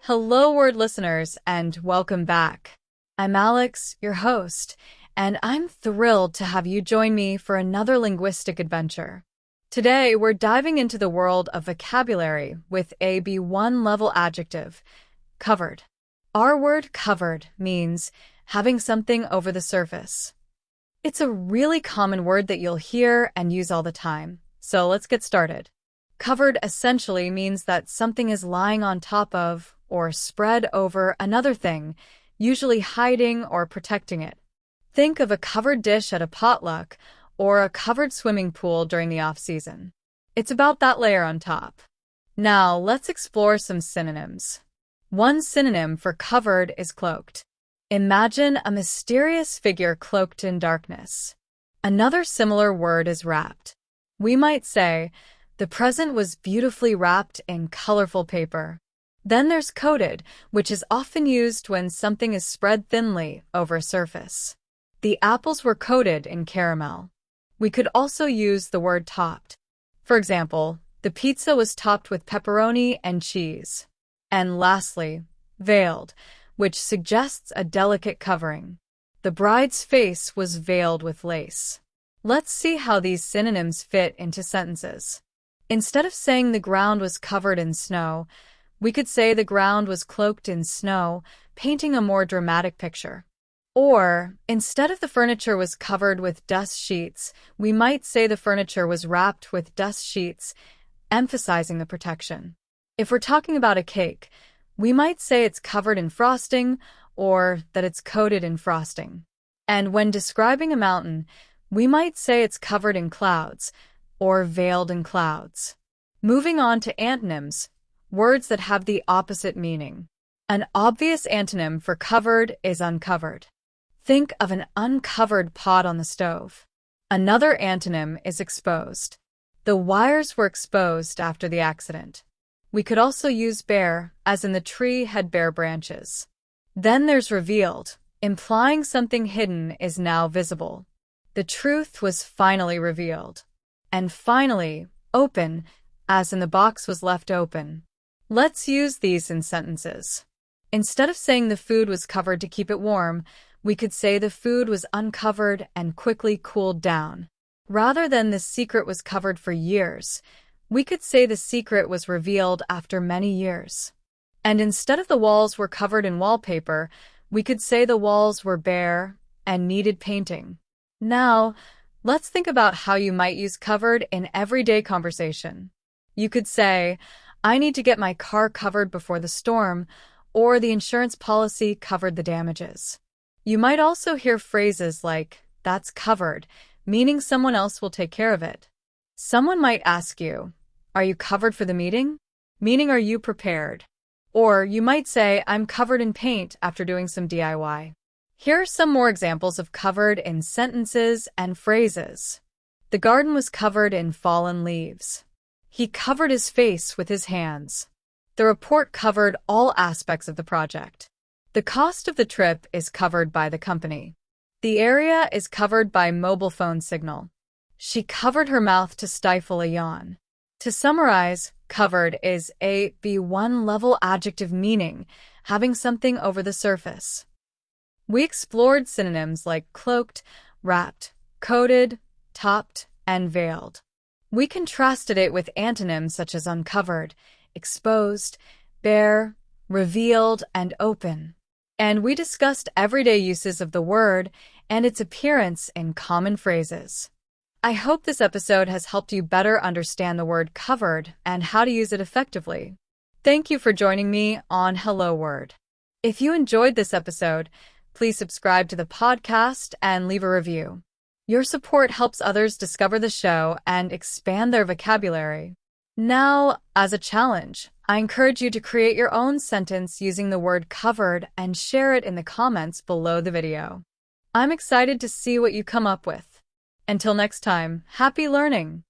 Hello, word listeners, and welcome back. I'm Alex, your host, and I'm thrilled to have you join me for another linguistic adventure. Today, we're diving into the world of vocabulary with a B1 level adjective, covered. Our word covered means having something over the surface. It's a really common word that you'll hear and use all the time, so let's get started. Covered essentially means that something is lying on top of or spread over another thing, usually hiding or protecting it. Think of a covered dish at a potluck or a covered swimming pool during the off-season. It's about that layer on top. Now, let's explore some synonyms. One synonym for covered is cloaked. Imagine a mysterious figure cloaked in darkness. Another similar word is wrapped. We might say, the present was beautifully wrapped in colorful paper. Then there's coated, which is often used when something is spread thinly over a surface. The apples were coated in caramel. We could also use the word topped. For example, the pizza was topped with pepperoni and cheese. And lastly, veiled, which suggests a delicate covering. The bride's face was veiled with lace. Let's see how these synonyms fit into sentences. Instead of saying the ground was covered in snow, we could say the ground was cloaked in snow, painting a more dramatic picture. Or, instead of the furniture was covered with dust sheets, we might say the furniture was wrapped with dust sheets, emphasizing the protection. If we're talking about a cake, we might say it's covered in frosting or that it's coated in frosting. And when describing a mountain, we might say it's covered in clouds or veiled in clouds. Moving on to antonyms, words that have the opposite meaning. An obvious antonym for covered is uncovered. Think of an uncovered pot on the stove. Another antonym is exposed. The wires were exposed after the accident. We could also use bare, as in the tree had bare branches. Then there's revealed, implying something hidden is now visible. The truth was finally revealed. And finally, open, as in the box was left open. Let's use these in sentences. Instead of saying the food was covered to keep it warm, we could say the food was uncovered and quickly cooled down. Rather than the secret was covered for years, we could say the secret was revealed after many years. And instead of the walls were covered in wallpaper, we could say the walls were bare and needed painting. Now, let's think about how you might use covered in everyday conversation. You could say, I need to get my car covered before the storm, or the insurance policy covered the damages. You might also hear phrases like, that's covered, meaning someone else will take care of it. Someone might ask you, are you covered for the meeting? Meaning, are you prepared? Or you might say, I'm covered in paint after doing some DIY. Here are some more examples of covered in sentences and phrases. The garden was covered in fallen leaves. He covered his face with his hands. The report covered all aspects of the project. The cost of the trip is covered by the company. The area is covered by mobile phone signal. She covered her mouth to stifle a yawn. To summarize, covered is a B1 level adjective meaning having something over the surface. We explored synonyms like cloaked, wrapped, coated, topped, and veiled. We contrasted it with antonyms such as uncovered, exposed, bare, revealed, and open. And we discussed everyday uses of the word and its appearance in common phrases. I hope this episode has helped you better understand the word covered and how to use it effectively. Thank you for joining me on Hello Word. If you enjoyed this episode, please subscribe to the podcast and leave a review. Your support helps others discover the show and expand their vocabulary. Now, as a challenge, I encourage you to create your own sentence using the word covered and share it in the comments below the video. I'm excited to see what you come up with. Until next time, happy learning!